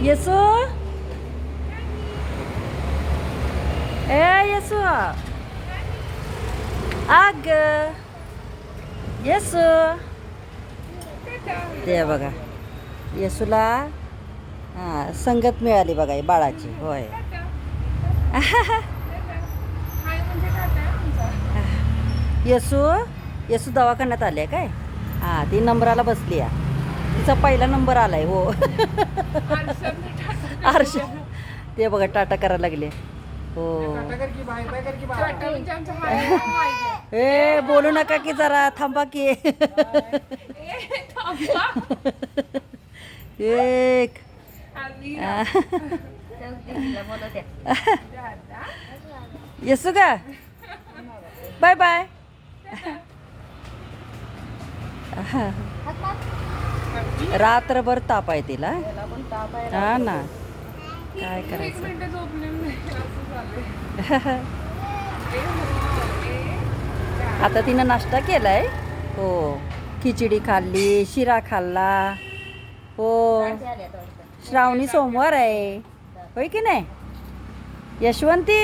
येसू ए येसू आग येसू ते बघा येसूला हां संगत मिळाली बघा ही बाळाची होय येसू येसू दवाखान्यात आली आहे काय हां ती नंबराला बसली आहे तिचा पहिला नंबर आलाय हो आरश ते बघा टाटा करायला लागले हो ए बोलू नका की जरा थांबा की एक येसू का बाय बाय रात्रभर ताप आहे तिला हा ना काय करायचं आता तिनं नाश्ता केलाय हो खिचडी खाल्ली शिरा खाल्ला हो श्रावणी सोमवार आहे होय की नाही यशवंती